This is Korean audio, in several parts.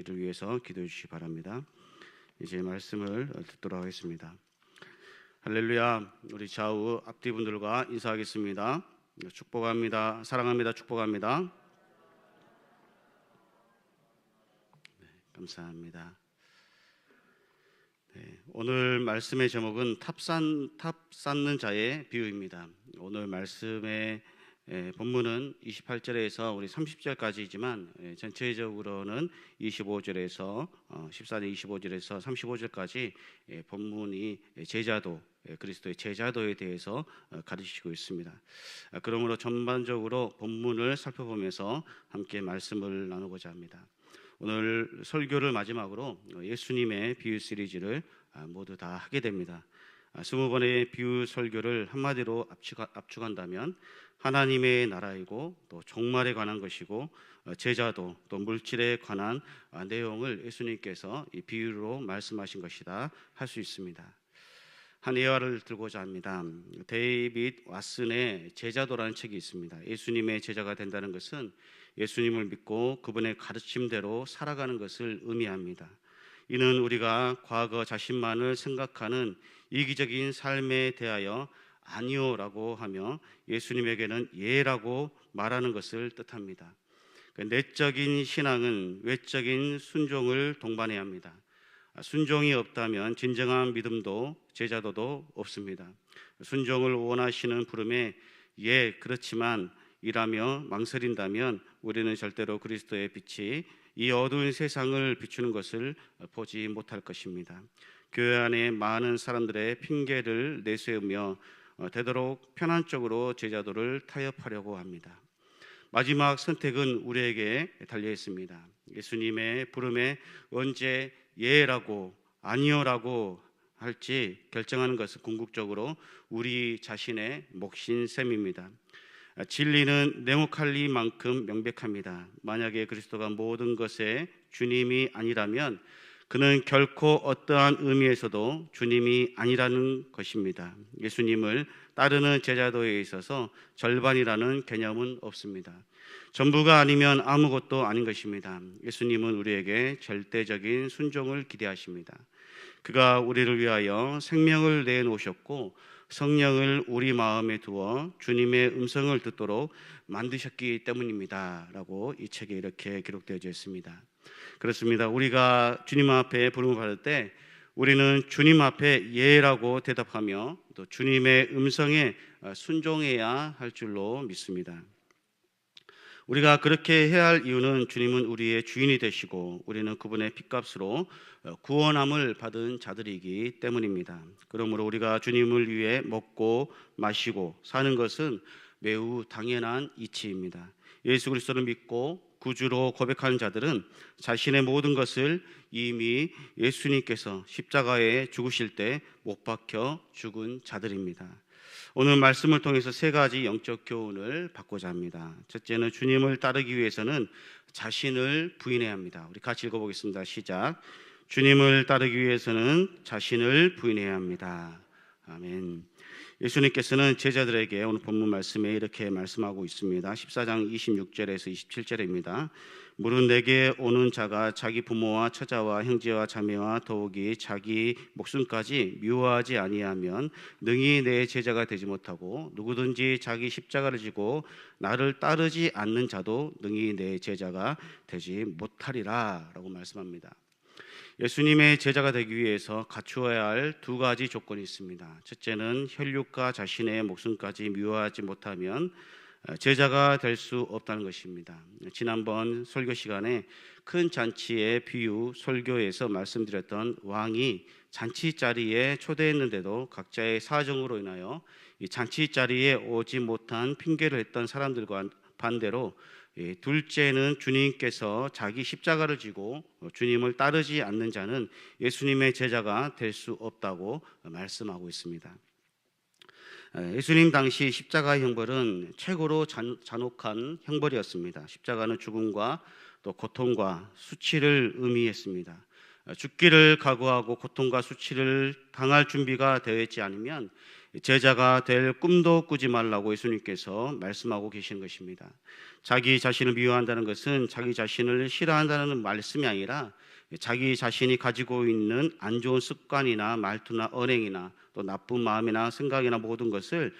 이를 위해서 기도해 주시기 바랍니다. 이제 말씀을 듣도록 하겠습니다. 할렐루야. 우리 좌우 앞뒤 분들과 인사하겠습니다. 축복합니다. 사랑합니다. 축복합니다. 감사합니다. 오늘 말씀의 제목은 탑 쌓는 자의 비유입니다. 오늘 말씀의 본문은 28절에서 우리 30절까지이지만 전체적으로는 25절에서 14절 25절에서 35절까지 본문이 제자도, 그리스도의 제자도에 대해서 가르치고 있습니다. 그러므로 전반적으로 본문을 살펴보면서 함께 말씀을 나누고자 합니다. 오늘 설교를 마지막으로 예수님의 비유 시리즈를 모두 다 하게 됩니다. 20번의 비유 설교를 한마디로 압축한다면 하나님의 나라이고 또 종말에 관한 것이고 제자도 또 물질에 관한 내용을 예수님께서 이 비유로 말씀하신 것이다 할 수 있습니다. 한 예화를 들고자 합니다. 데이빗 왓슨의 제자도라는 책이 있습니다. 예수님의 제자가 된다는 것은 예수님을 믿고 그분의 가르침대로 살아가는 것을 의미합니다. 이는 우리가 과거 자신만을 생각하는 이기적인 삶에 대하여 아니요라고 하며 예수님에게는 예라고 말하는 것을 뜻합니다. 내적인 신앙은 외적인 순종을 동반해야 합니다. 순종이 없다면 진정한 믿음도 제자도도 없습니다. 순종을 원하시는 부름에 예 그렇지만 이라며 망설인다면 우리는 절대로 그리스도의 빛이 이 어두운 세상을 비추는 것을 보지 못할 것입니다. 교회 안에 많은 사람들의 핑계를 내세우며 되도록 편한 쪽으로 제자도를 타협하려고 합니다. 마지막 선택은 우리에게 달려 있습니다. 예수님의 부름에 언제 예라고 아니요라고 할지 결정하는 것은 궁극적으로 우리 자신의 몫인 셈입니다. 진리는 네모칼리만큼 명백합니다. 만약에 그리스도가 모든 것의 주님이 아니라면 그는 결코 어떠한 의미에서도 주님이 아니라는 것입니다. 예수님을 따르는 제자도에 있어서 절반이라는 개념은 없습니다. 전부가 아니면 아무것도 아닌 것입니다. 예수님은 우리에게 절대적인 순종을 기대하십니다. 그가 우리를 위하여 생명을 내놓으셨고 성령을 우리 마음에 두어 주님의 음성을 듣도록 만드셨기 때문입니다 라고 이 책에 이렇게 기록되어 있습니다. 그렇습니다. 우리가 주님 앞에 부름을 받을 때 우리는 주님 앞에 예라고 대답하며 또 주님의 음성에 순종해야 할 줄로 믿습니다. 우리가 그렇게 해야 할 이유는 주님은 우리의 주인이 되시고 우리는 그분의 핏값으로 구원함을 받은 자들이기 때문입니다. 그러므로 우리가 주님을 위해 먹고 마시고 사는 것은 매우 당연한 이치입니다. 예수 그리스도를 믿고 구주로 고백하는 자들은 자신의 모든 것을 이미 예수님께서 십자가에 죽으실 때 못 박혀 죽은 자들입니다. 오늘 말씀을 통해서 세 가지 영적 교훈을 받고자 합니다. 첫째는 주님을 따르기 위해서는 자신을 부인해야 합니다. 우리 같이 읽어보겠습니다. 시작. 주님을 따르기 위해서는 자신을 부인해야 합니다. 아멘. 예수님께서는 제자들에게 오늘 본문 말씀에 이렇게 말씀하고 있습니다. 14장 26절에서 27절입니다. 무릇 내게 오는 자가 자기 부모와 처자와 형제와 자매와 더욱이 자기 목숨까지 미워하지 아니하면 능히 내 제자가 되지 못하고 누구든지 자기 십자가를 지고 나를 따르지 않는 자도 능히 내 제자가 되지 못하리라 라고 말씀합니다. 예수님의 제자가 되기 위해서 갖추어야 할 두 가지 조건이 있습니다. 첫째는 혈육과 자신의 목숨까지 미워하지 못하면 제자가 될 수 없다는 것입니다. 지난번 설교 시간에 큰 잔치의 비유 설교에서 말씀드렸던 왕이 잔치 자리에 초대했는데도 각자의 사정으로 인하여 이 잔치 자리에 오지 못한 핑계를 했던 사람들과 반대로 둘째는 주님께서 자기 십자가를 지고 주님을 따르지 않는 자는 예수님의 제자가 될 수 없다고 말씀하고 있습니다. 예수님 당시 십자가의 형벌은 최고로 잔혹한 형벌이었습니다. 십자가는 죽음과 또 고통과 수치를 의미했습니다. 죽기를 각오하고 고통과 수치를 당할 준비가 되어 있지 않으면 제자가 될 꿈도 꾸지 말라고 예수님께서 말씀하고 계시는 것입니다. 자기 자신을 미워한다는 것은 자기 자신을 싫어한다는 말씀이 아니라 자기 자신이 가지고 있는 안 좋은 습관이나 말투나 언행이나 또 나쁜 마음이나 생각이나 모든 것을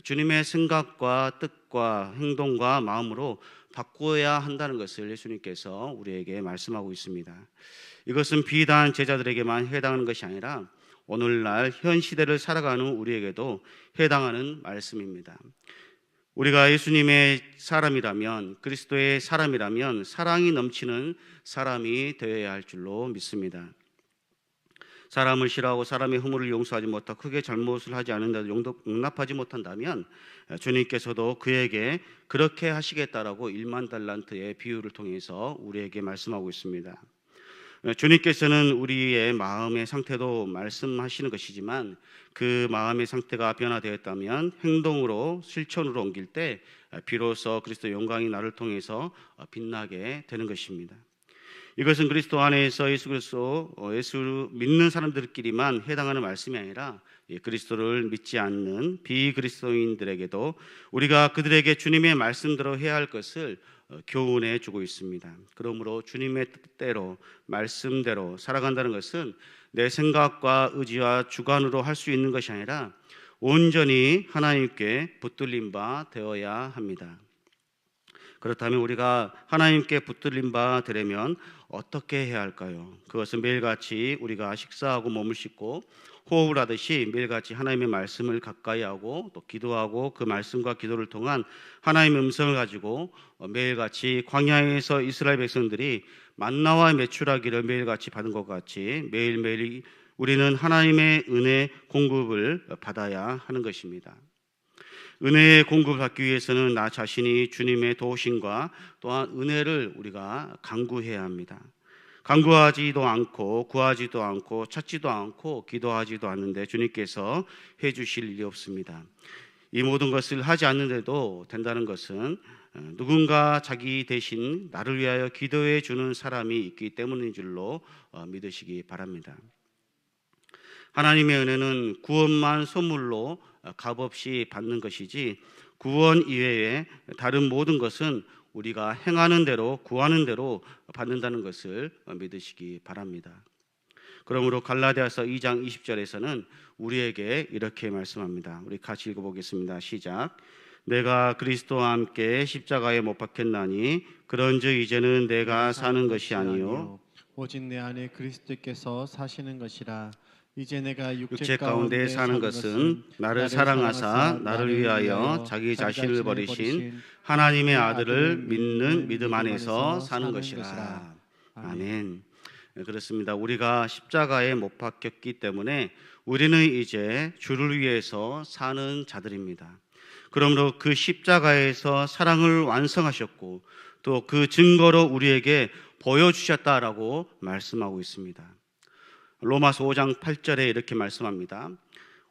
주님의 생각과 뜻과 행동과 마음으로 바꾸어야 한다는 것을 예수님께서 우리에게 말씀하고 있습니다. 이것은 비단 제자들에게만 해당하는 것이 아니라 오늘날 현 시대를 살아가는 우리에게도 해당하는 말씀입니다. 우리가 예수님의 사람이라면, 그리스도의 사람이라면 사랑이 넘치는 사람이 되어야 할 줄로 믿습니다. 사람을 싫어하고 사람의 허물을 용서하지 못하고 크게 잘못을 하지 않는데도 용납하지 못한다면 주님께서도 그에게 그렇게 하시겠다라고 1만 달란트의 비유를 통해서 우리에게 말씀하고 있습니다. 주님께서는 우리의 마음의 상태도 말씀하시는 것이지만 그 마음의 상태가 변화되었다면 행동으로 실천으로 옮길 때 비로소 그리스도 영광이 나를 통해서 빛나게 되는 것입니다. 이것은 그리스도 안에서 예수 믿는 사람들끼리만 해당하는 말씀이 아니라 그리스도를 믿지 않는 비그리스도인들에게도 우리가 그들에게 주님의 말씀대로 해야 할 것을 교훈해 주고 있습니다. 그러므로 주님의 뜻대로 말씀대로 살아간다는 것은 내 생각과 의지와 주관으로 할 수 있는 것이 아니라 온전히 하나님께 붙들린 바 되어야 합니다. 그렇다면 우리가 하나님께 붙들린 바 되려면 어떻게 해야 할까요? 그것은 매일같이 우리가 식사하고 몸을 씻고 호흡을 하듯이 매일같이 하나님의 말씀을 가까이 하고 또 기도하고 그 말씀과 기도를 통한 하나님의 음성을 가지고 매일같이 광야에서 이스라엘 백성들이 만나와 메추라기를 매일같이 받은 것 같이 매일매일 우리는 하나님의 은혜 공급을 받아야 하는 것입니다. 은혜의 공급을 받기 위해서는 나 자신이 주님의 도우심과 또한 은혜를 우리가 간구해야 합니다. 간구하지도 않고 구하지도 않고 찾지도 않고 기도하지도 않는데 주님께서 해주실 일이 없습니다. 이 모든 것을 하지 않는데도 된다는 것은 누군가 자기 대신 나를 위하여 기도해 주는 사람이 있기 때문인 줄로 믿으시기 바랍니다. 하나님의 은혜는 구원만 선물로 값없이 받는 것이지 구원 이외에 다른 모든 것은 우리가 행하는 대로 구하는 대로 받는다는 것을 믿으시기 바랍니다. 그러므로 갈라디아서 2장 20절에서는 우리에게 이렇게 말씀합니다. 우리 같이 읽어보겠습니다. 시작. 내가 그리스도와 함께 십자가에 못 박혔나니 그런즉 이제는 내가 사는 것이 아니요 오직 내 안에 그리스도께서 사시는 것이라. 이제 내가 육체 가운데 사는 것은 나를 사랑하사 나를 위하여 자기 자신을 버리신 하나님의 아들을 믿는 믿음 안에서 사는 것이라. 아멘. 그렇습니다. 우리가 십자가에 못 박혔기 때문에 우리는 이제 주를 위해서 사는 자들입니다. 그러므로 그 십자가에서 사랑을 완성하셨고 또 그 증거로 우리에게 보여주셨다라고 말씀하고 있습니다. 로마서 5장 8절에 이렇게 말씀합니다.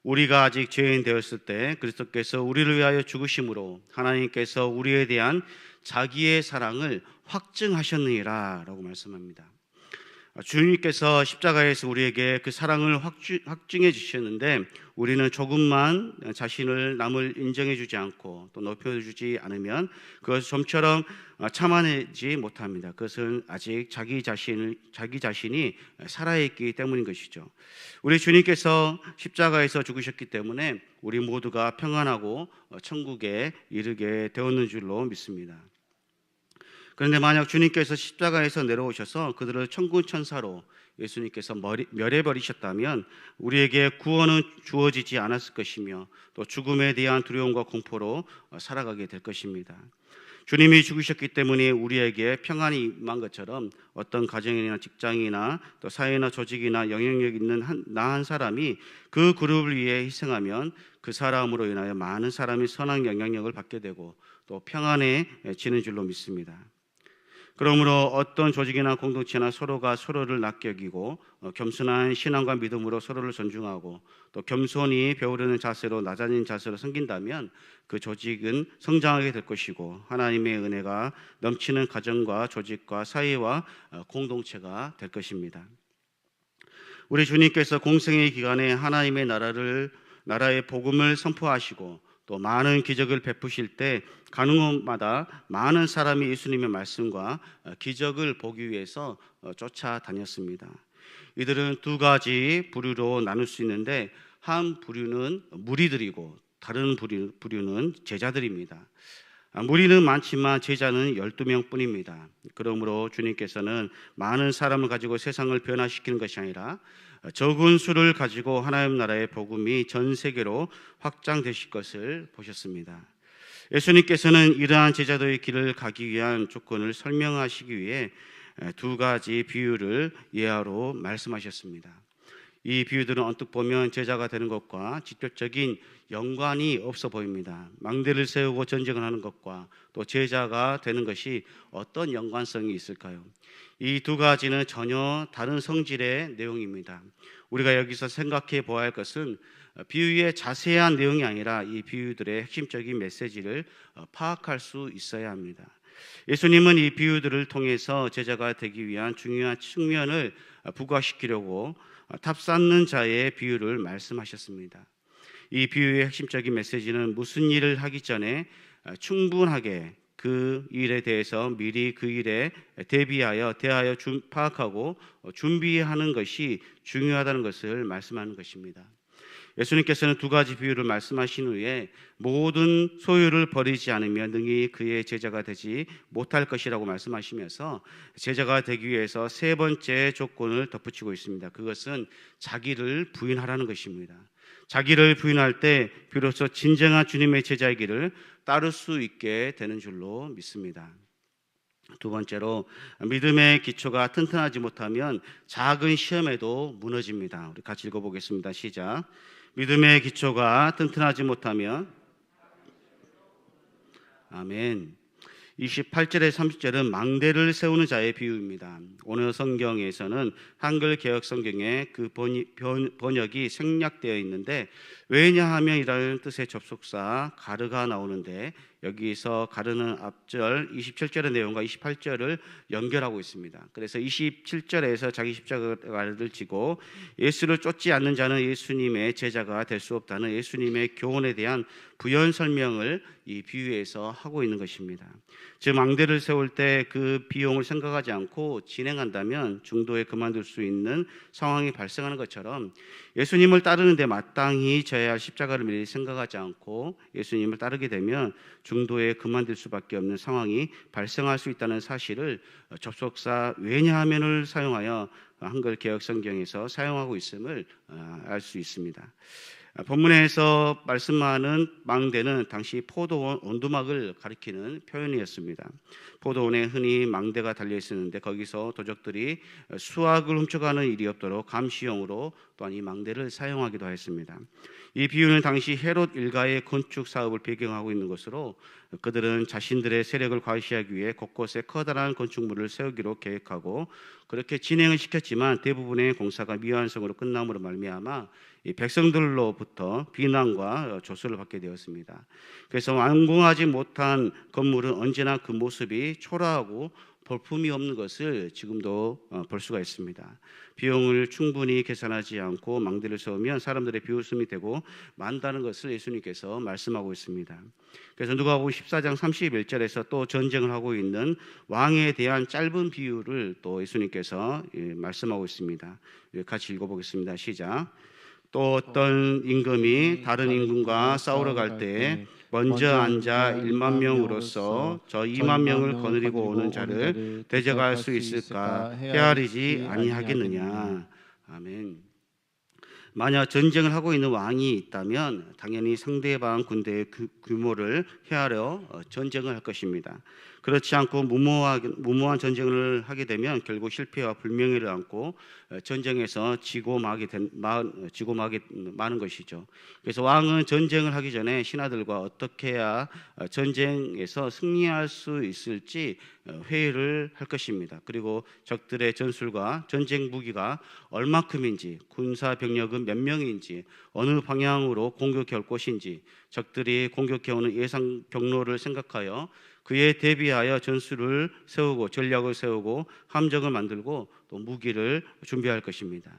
우리가 아직 죄인 되었을 때 그리스도께서 우리를 위하여 죽으심으로 하나님께서 우리에 대한 자기의 사랑을 확증하셨느니라 라고 말씀합니다. 주님께서 십자가에서 우리에게 그 사랑을 확증해 주셨는데 우리는 조금만 자신을 남을 인정해 주지 않고 또 높여주지 않으면 그것을 좀처럼 참아내지 못합니다. 그것은 아직 자기 자신이 살아있기 때문인 것이죠. 우리 주님께서 십자가에서 죽으셨기 때문에 우리 모두가 평안하고 천국에 이르게 되었는 줄로 믿습니다. 그런데 만약 주님께서 십자가에서 내려오셔서 그들을 천군 천사로 예수님께서 멸해버리셨다면 우리에게 구원은 주어지지 않았을 것이며 또 죽음에 대한 두려움과 공포로 살아가게 될 것입니다. 주님이 죽으셨기 때문에 우리에게 평안이 임한 것처럼 어떤 가정이나 직장이나 또 사회나 조직이나 영향력 있는 나 한 사람이 그 그룹을 위해 희생하면 그 사람으로 인하여 많은 사람이 선한 영향력을 받게 되고 또 평안해지는 줄로 믿습니다. 그러므로 어떤 조직이나 공동체나 서로가 서로를 낮게 여기고 겸손한 신앙과 믿음으로 서로를 존중하고 또 겸손히 배우려는 자세로 낮아진 자세로 섬긴다면 그 조직은 성장하게 될 것이고 하나님의 은혜가 넘치는 가정과 조직과 사회와 공동체가 될 것입니다. 우리 주님께서 공생의 기간에 하나님의 나라를 나라의 복음을 선포하시고 또 많은 기적을 베푸실 때 가는 곳마다 많은 사람이 예수님의 말씀과 기적을 보기 위해서 쫓아다녔습니다. 이들은 두 가지 부류로 나눌 수 있는데 한 부류는 무리들이고 다른 부류는 제자들입니다. 무리는 많지만 제자는 12명 뿐입니다. 그러므로 주님께서는 많은 사람을 가지고 세상을 변화시키는 것이 아니라 적은 수를 가지고 하나님 나라의 복음이 전 세계로 확장되실 것을 보셨습니다. 예수님께서는 이러한 제자도의 길을 가기 위한 조건을 설명하시기 위해 두 가지 비유를 예화로 말씀하셨습니다. 이 비유들은 언뜻 보면 제자가 되는 것과 직접적인 연관이 없어 보입니다. 망대를 세우고 전쟁을 하는 것과 또 제자가 되는 것이 어떤 연관성이 있을까요? 이 두 가지는 전혀 다른 성질의 내용입니다. 우리가 여기서 생각해 보아야 할 것은 비유의 자세한 내용이 아니라 이 비유들의 핵심적인 메시지를 파악할 수 있어야 합니다. 예수님은 이 비유들을 통해서 제자가 되기 위한 중요한 측면을 부각시키려고 탑 쌓는 자의 비유를 말씀하셨습니다. 이 비유의 핵심적인 메시지는 무슨 일을 하기 전에 충분하게 그 일에 대해서 미리 그 일에 대하여 파악하고 준비하는 것이 중요하다는 것을 말씀하는 것입니다. 예수님께서는 두 가지 비유를 말씀하신 후에 모든 소유를 버리지 않으면 능히 그의 제자가 되지 못할 것이라고 말씀하시면서 제자가 되기 위해서 세 번째 조건을 덧붙이고 있습니다. 그것은 자기를 부인하라는 것입니다. 자기를 부인할 때 비로소 진정한 주님의 제자의 길을 따를 수 있게 되는 줄로 믿습니다. 두 번째로 믿음의 기초가 튼튼하지 못하면 작은 시험에도 무너집니다. 우리 같이 읽어보겠습니다. 시작. 믿음의 기초가 튼튼하지 못하면 아멘. 28절에 30절은 망대를 세우는 자의 비유입니다. 오늘 성경에서는 한글 개역 성경에 그 번역이 생략되어 있는데 왜냐하면 이라는 뜻의 접속사 가르가 나오는데 여기서 가르는 앞절 27절의 내용과 28절을 연결하고 있습니다. 그래서 27절에서 자기 십자가를 지고 예수를 쫓지 않는 자는 예수님의 제자가 될 수 없다는 예수님의 교훈에 대한 부연 설명을 이 비유에서 하고 있는 것입니다. 즉 망대를 세울 때 그 비용을 생각하지 않고 진행한다면 중도에 그만둘 수 있는 상황이 발생하는 것처럼 예수님을 따르는데 마땅히 져야 할 십자가를 미리 생각하지 않고 예수님을 따르게 되면 중도에 그만둘 수밖에 없는 상황이 발생할 수 있다는 사실을 접속사 왜냐하면을 사용하여 한글 개역 성경에서 사용하고 있음을 알 수 있습니다. 본문에서 말씀하는 망대는 당시 포도원 온두막을 가리키는 표현이었습니다. 포도원에 흔히 망대가 달려 있었는데 거기서 도적들이 수확을 훔쳐가는 일이 없도록 감시용으로 또한 이 망대를 사용하기도 했습니다. 이 비유는 당시 헤롯 일가의 건축 사업을 배경하고 있는 것으로 그들은 자신들의 세력을 과시하기 위해 곳곳에 커다란 건축물을 세우기로 계획하고 그렇게 진행을 시켰지만 대부분의 공사가 미완성으로 끝남으로 말미암아 이 백성들로부터 비난과 조소를 받게 되었습니다. 그래서 완공하지 못한 건물은 언제나 그 모습이 초라하고 볼품이 없는 것을 지금도 볼 수가 있습니다. 비용을 충분히 계산하지 않고 망대를 세우면 사람들의 비웃음이 되고 만다는 것을 예수님께서 말씀하고 있습니다. 그래서 누가복음 14장 31절에서 또 전쟁을 하고 있는 왕에 대한 짧은 비유를 또 예수님께서 말씀하고 있습니다. 같이 읽어보겠습니다. 시작. 또 어떤 임금이 다른 임금과 싸우러 갈 때에 먼저 앉아 1만 명으로서 저 2만 명을 거느리고 오는 자를 대적할 수 있을까 헤아리지 아니하겠느냐. 아멘. 만약 전쟁을 하고 있는 왕이 있다면 당연히 상대방 군대의 규모를 헤아려 전쟁을 할 것입니다. 그렇지 않고 무모한 전쟁을 하게 되면 결국 실패와 불명예를 안고 전쟁에서 지고 마는 것이죠. 그래서 왕은 전쟁을 하기 전에 신하들과 어떻게 해야 전쟁에서 승리할 수 있을지 회의를 할 것입니다. 그리고 적들의 전술과 전쟁 무기가 얼마큼인지, 군사 병력은 몇 명인지, 어느 방향으로 공격해 올 것인지, 적들이 공격해 오는 예상 경로를 생각하여 그에 대비하여 전술을 세우고 전략을 세우고 함정을 만들고 또 무기를 준비할 것입니다.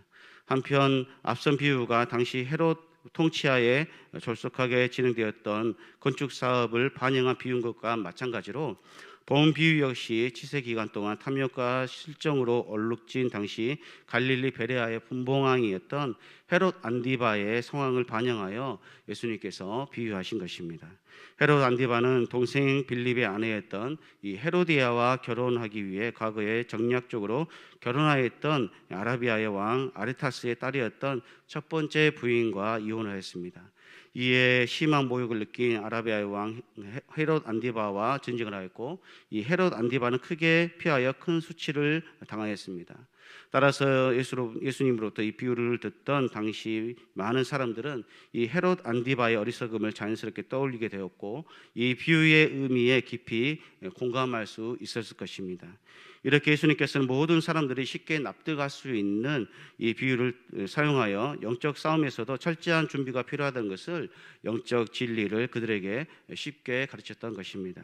한편 앞선 비유가 당시 헤롯 통치하에 졸속하게 진행되었던 건축 사업을 반영한 비유인 것과 마찬가지로 본 비유 역시 치세 기간 동안 탐욕과 실정으로 얼룩진 당시 갈릴리 베레아의 분봉왕이었던 헤롯 안디바의 상황을 반영하여 예수님께서 비유하신 것입니다. 헤롯 안디바는 동생 빌립의 아내였던 이 헤로디아와 결혼하기 위해 과거에 정략적으로 결혼하였던 아라비아의 왕 아레타스의 딸이었던 첫 번째 부인과 이혼을 했습니다. 이에 심한 모욕을 느낀 아라비아의 왕 헤롯 안디바와 전쟁을 하였고, 이 헤롯 안디바는 크게 피하여 큰 수치를 당하였습니다. 따라서 예수님으로부터 이 비유를 듣던 당시 많은 사람들은 이 헤롯 안디바의 어리석음을 자연스럽게 떠올리게 되었고, 이 비유의 의미에 깊이 공감할 수 있었을 것입니다. 이렇게 예수님께서는 모든 사람들이 쉽게 납득할 수 있는 이 비유를 사용하여 영적 싸움에서도 철저한 준비가 필요하다는 것을, 영적 진리를 그들에게 쉽게 가르쳤던 것입니다.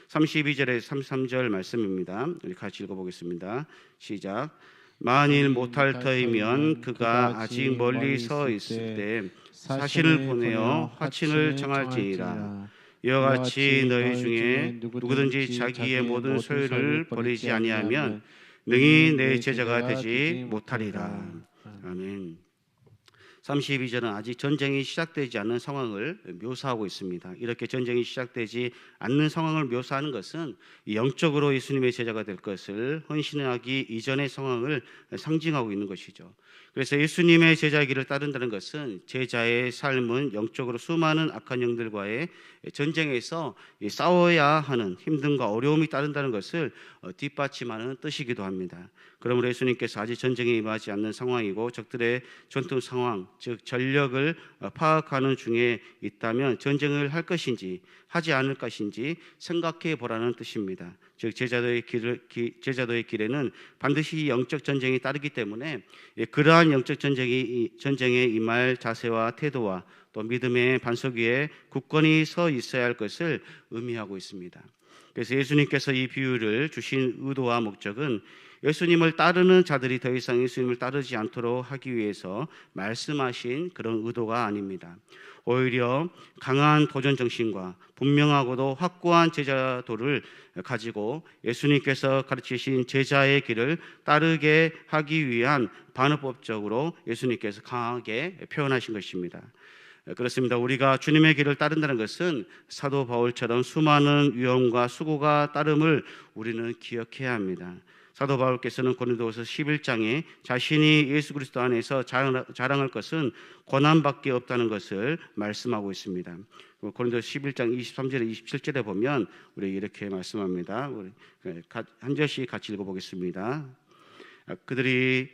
32절에서 33절 말씀입니다. 우리 같이 읽어보겠습니다. 시작. 만일 못할 터이면 그가 아직 멀리 서 있을 때 사신을 보내어 화친을 청할지니라. 이와 같이 너희 중에 누구든지 자기의 모든 소유를 버리지 아니하면 능히 내 제자가 되지 못하리라. 아멘. 32절은 아직 전쟁이 시작되지 않는 상황을 묘사하고 있습니다. 이렇게 전쟁이 시작되지 않는 상황을 묘사하는 것은 영적으로 예수님의 제자가 될 것을 헌신하기 이전의 상황을 상징하고 있는 것이죠. 그래서 예수님의 제자이기를 따른다는 것은 제자의 삶은 영적으로 수많은 악한 영들과의 전쟁에서 싸워야 하는 힘듦과 어려움이 따른다는 것을 뒷받침하는 뜻이기도 합니다. 그러므로 예수님께서 아직 전쟁에 임하지 않는 상황이고 적들의 전투 상황, 즉 전력을 파악하는 중에 있다면 전쟁을 할 것인지 하지 않을 것인지 생각해 보라는 뜻입니다. 즉 제자도의 길에는 반드시 영적 전쟁이 따르기 때문에 그러한 영적 전쟁에 임할 자세와 태도와 또 믿음의 반석 위에 굳건히 서 있어야 할 것을 의미하고 있습니다. 그래서 예수님께서 이 비유를 주신 의도와 목적은 예수님을 따르는 자들이 더 이상 예수님을 따르지 않도록 하기 위해서 말씀하신 그런 의도가 아닙니다. 오히려 강한 도전 정신과 분명하고도 확고한 제자도를 가지고 예수님께서 가르치신 제자의 길을 따르게 하기 위한 반어법적으로 예수님께서 강하게 표현하신 것입니다. 그렇습니다. 우리가 주님의 길을 따른다는 것은 사도 바울처럼 수많은 위험과 수고가 따름을 우리는 기억해야 합니다. 사도 바울께서는 고린도후서 11장에 자신이 예수 그리스도 안에서 자랑할 것은 고난밖에 없다는 것을 말씀하고 있습니다. 고린도서 11장 23절에 27절에 보면 우리 이렇게 말씀합니다. 우리 한 절씩 같이 읽어보겠습니다. 그들이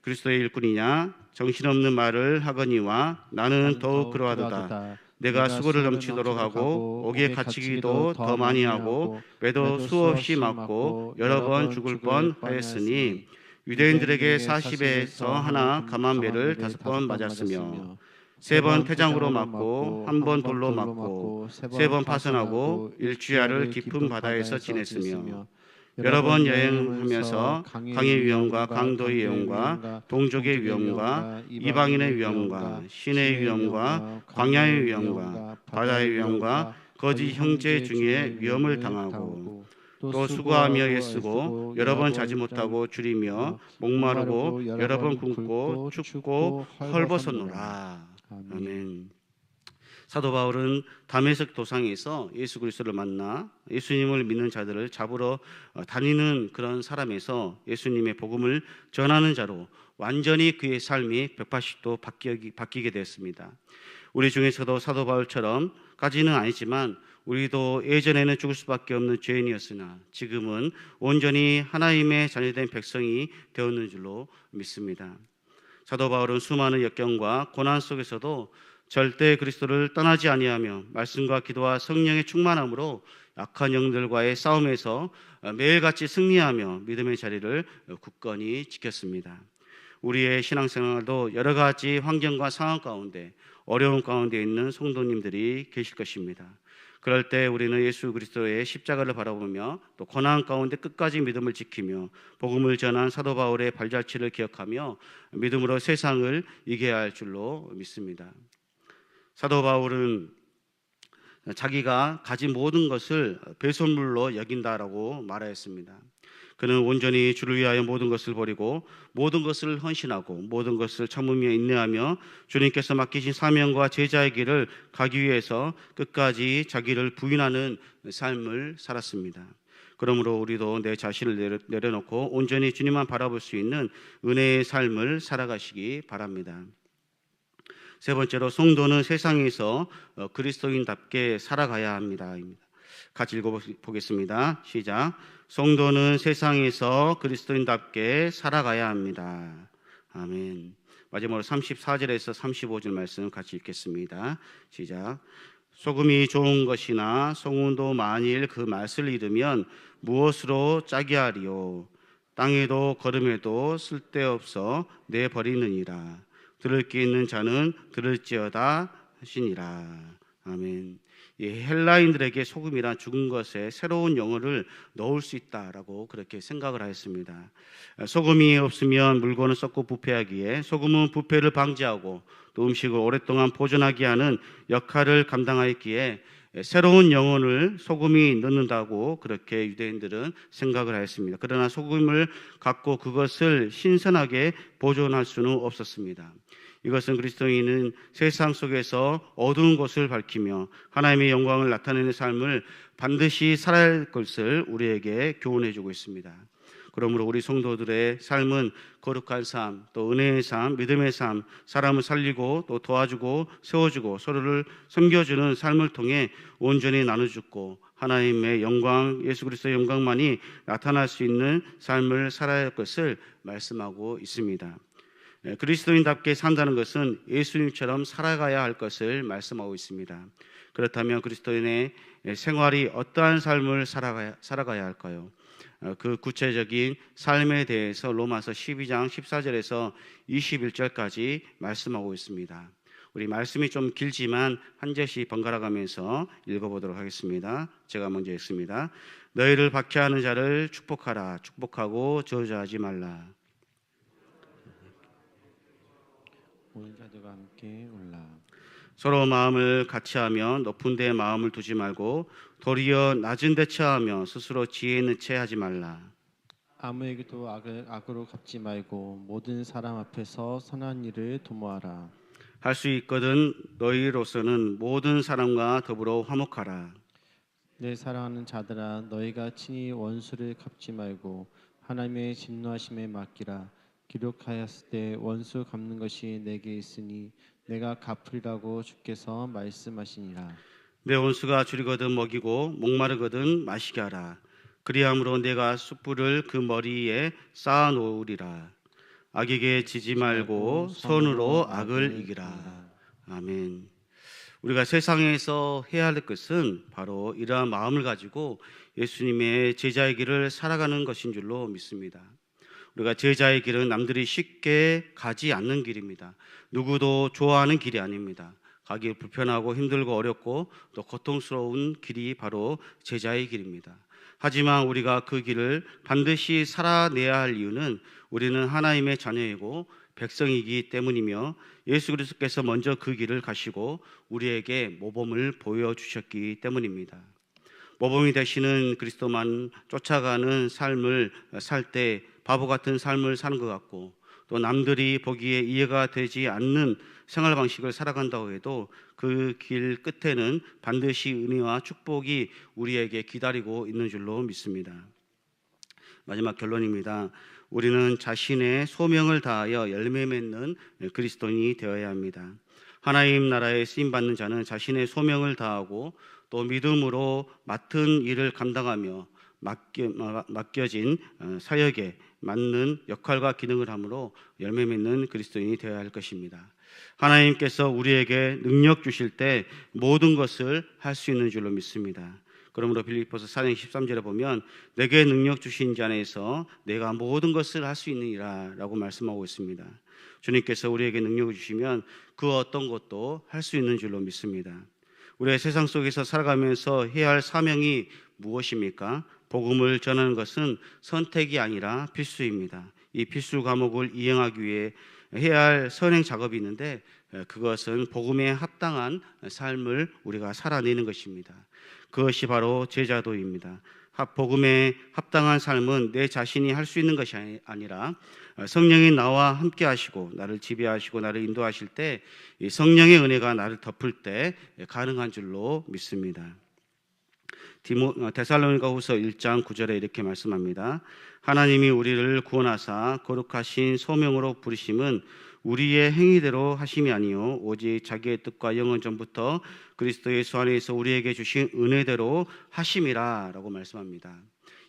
그리스도의 일꾼이냐 정신없는 말을 하거니와 나는 더욱 그러하도다. 내가 수고를 넘치도록 하고 옥에 갇히기도 더 많이 하고 매도 수없이 맞고 여러 번 죽을 뻔하였으니 유대인들에게 40에서 하나 감한 매를 5번 맞았으며 3번 태장으로 맞고 1번 돌로 맞고 3번 파선하고 일주야를 깊은 바다에서 지냈으며 여러 번 여행하면서 강의 위험과 강도의 위험과 동족의 위험과 이방인의 위험과 신의 위험과 광야의 위험과 바다의 위험과 거짓 형제 중에 위험을 당하고 또 수고하며 애쓰고 여러 번 자지 못하고 줄이며 목마르고 여러 번 굶고 춥고 헐벗었노라. 아멘. 사도 바울은 다메섹 도상에서 예수 그리스도를 만나 예수님을 믿는 자들을 잡으러 다니는 그런 사람에서 예수님의 복음을 전하는 자로 완전히 그의 삶이 180도 바뀌게 되었습니다. 우리 중에서도 사도 바울처럼까지는 아니지만 우리도 예전에는 죽을 수밖에 없는 죄인이었으나 지금은 온전히 하나님의 자녀된 백성이 되었는 줄로 믿습니다. 사도 바울은 수많은 역경과 고난 속에서도 절대 그리스도를 떠나지 아니하며 말씀과 기도와 성령의 충만함으로 약한 영들과의 싸움에서 매일같이 승리하며 믿음의 자리를 굳건히 지켰습니다. 우리의 신앙생활도 여러 가지 환경과 상황 가운데 어려움 가운데 있는 성도님들이 계실 것입니다. 그럴 때 우리는 예수 그리스도의 십자가를 바라보며 또 고난 가운데 끝까지 믿음을 지키며 복음을 전한 사도 바울의 발자취를 기억하며 믿음으로 세상을 이겨야 할 줄로 믿습니다. 사도 바울은 자기가 가진 모든 것을 배설물로 여긴다라고 말하였습니다. 그는 온전히 주를 위하여 모든 것을 버리고 모든 것을 헌신하고 모든 것을 참으며 인내하며 주님께서 맡기신 사명과 제자의 길을 가기 위해서 끝까지 자기를 부인하는 삶을 살았습니다. 그러므로 우리도 내 자신을 내려놓고 온전히 주님만 바라볼 수 있는 은혜의 삶을 살아가시기 바랍니다. 세 번째로, 성도는 세상에서 그리스도인답게 살아가야 합니다. 같이 읽어보겠습니다. 시작. 성도는 세상에서 그리스도인답게 살아가야 합니다. 아멘. 마지막으로 34절에서 35절 말씀 같이 읽겠습니다. 시작. 소금이 좋은 것이나 소금도 만일 그 맛을 잃으면 무엇으로 짜게 하리요? 땅에도 거름에도 쓸데없어 내버리느니라. 들을 게 있는 자는 들을지어다 하시니라. 아멘. 헬라인들에게 소금이란 죽은 것에 새로운 영혼을 넣을 수 있다라고 그렇게 생각을 하였습니다. 소금이 없으면 물건은 썩고 부패하기에 소금은 부패를 방지하고 또 음식을 오랫동안 보존하게 하는 역할을 감당하였기에 새로운 영혼을 소금이 넣는다고 그렇게 유대인들은 생각을 하였습니다. 그러나 소금을 갖고 그것을 신선하게 보존할 수는 없었습니다. 이것은 그리스도인은 세상 속에서 어두운 것을 밝히며 하나님의 영광을 나타내는 삶을 반드시 살아야 할 것을 우리에게 교훈해 주고 있습니다. 그러므로 우리 성도들의 삶은 거룩한 삶, 또 은혜의 삶, 믿음의 삶, 사람을 살리고 또 도와주고 세워주고 서로를 섬겨주는 삶을 통해 온전히 나눠주고 하나님의 영광, 예수 그리스도의 영광만이 나타날 수 있는 삶을 살아야 할 것을 말씀하고 있습니다. 그리스도인답게 산다는 것은 예수님처럼 살아가야 할 것을 말씀하고 있습니다. 그렇다면 그리스도인의 생활이 어떠한 삶을 살아가야 할까요? 그 구체적인 삶에 대해서 로마서 12장 14절에서 21절까지 말씀하고 있습니다. 우리 말씀이 좀 길지만 한 절씩 번갈아 가면서 읽어보도록 하겠습니다. 제가 먼저 읽습니다. 너희를 박해하는 자를 축복하라. 축복하고 저주하지 말라. 모든 자들과 함께 올라. 서로 마음을 같이하며 높은 데 마음을 두지 말고 도리어 낮은 데 처하며 스스로 지혜 있는 채 하지 말라. 아무에게도 악으로 갚지 말고 모든 사람 앞에서 선한 일을 도모하라. 할 수 있거든 너희로서는 모든 사람과 더불어 화목하라. 내 사랑하는 자들아, 너희가 친히 원수를 갚지 말고 하나님의 진노하심에 맡기라. 기록하였을 때 원수 갚는 것이 내게 있으니 내가 갚으리라고 주께서 말씀하시니라. 내 원수가 줄이거든 먹이고 목마르거든 마시게 하라. 그리함으로 내가 숯불을 그 머리에 쌓아 놓으리라. 악에게 지지 말고 선으로 악을 이기라. 아멘. 우리가 세상에서 해야 할 것은 바로 이러한 마음을 가지고 예수님의 제자의 길을 살아가는 것인 줄로 믿습니다. 우리가 제자의 길은 남들이 쉽게 가지 않는 길입니다. 누구도 좋아하는 길이 아닙니다. 가기 불편하고 힘들고 어렵고 또 고통스러운 길이 바로 제자의 길입니다. 하지만 우리가 그 길을 반드시 살아내야 할 이유는 우리는 하나님의 자녀이고 백성이기 때문이며 예수 그리스도께서 먼저 그 길을 가시고 우리에게 모범을 보여주셨기 때문입니다. 모범이 되시는 그리스도만 쫓아가는 삶을 살 때 바보 같은 삶을 사는 것 같고 또 남들이 보기에 이해가 되지 않는 생활 방식을 살아간다고 해도 그 길 끝에는 반드시 은혜와 축복이 우리에게 기다리고 있는 줄로 믿습니다. 마지막 결론입니다. 우리는 자신의 소명을 다하여 열매 맺는 그리스도인이 되어야 합니다. 하나님 나라에 쓰임받는 자는 자신의 소명을 다하고 또 믿음으로 맡은 일을 감당하며 맡겨진 사역에 맞는 역할과 기능을 함으로 열매 맺는 그리스도인이 되어야 할 것입니다. 하나님께서 우리에게 능력 주실 때 모든 것을 할 수 있는 줄로 믿습니다. 그러므로 빌립보서 4장 13절에 보면 내게 능력 주신 자 안에서 내가 모든 것을 할 수 있느니라 라고 말씀하고 있습니다. 주님께서 우리에게 능력을 주시면 그 어떤 것도 할 수 있는 줄로 믿습니다. 우리의 세상 속에서 살아가면서 해야 할 사명이 무엇입니까? 복음을 전하는 것은 선택이 아니라 필수입니다. 이 필수 과목을 이행하기 위해 해야 할 선행 작업이 있는데 그것은 복음에 합당한 삶을 우리가 살아내는 것입니다. 그것이 바로 제자도입니다. 복음에 합당한 삶은 내 자신이 할 수 있는 것이 아니라 성령이 나와 함께 하시고 나를 지배하시고 나를 인도하실 때 이 성령의 은혜가 나를 덮을 때 가능한 줄로 믿습니다. 데살로니가후서 1장 9절에 이렇게 말씀합니다. 하나님이 우리를 구원하사 거룩하신 소명으로 부르심은 우리의 행위대로 하심이 아니요 오직 자기의 뜻과 영원 전부터 그리스도 예수 안에서 우리에게 주신 은혜대로 하심이라라고 말씀합니다.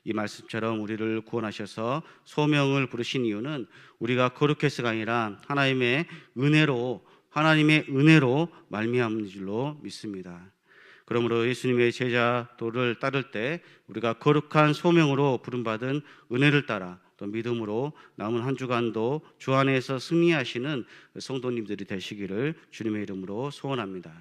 이 말씀처럼 우리를 구원하셔서 소명을 부르신 이유는 우리가 거룩해서가 아니라 하나님의 은혜로 말미암은 줄로 믿습니다. 그러므로 예수님의 제자도를 따를 때 우리가 거룩한 소명으로 부름받은 은혜를 따라 또 믿음으로 남은 한 주간도 주 안에서 승리하시는 성도님들이 되시기를 주님의 이름으로 소원합니다.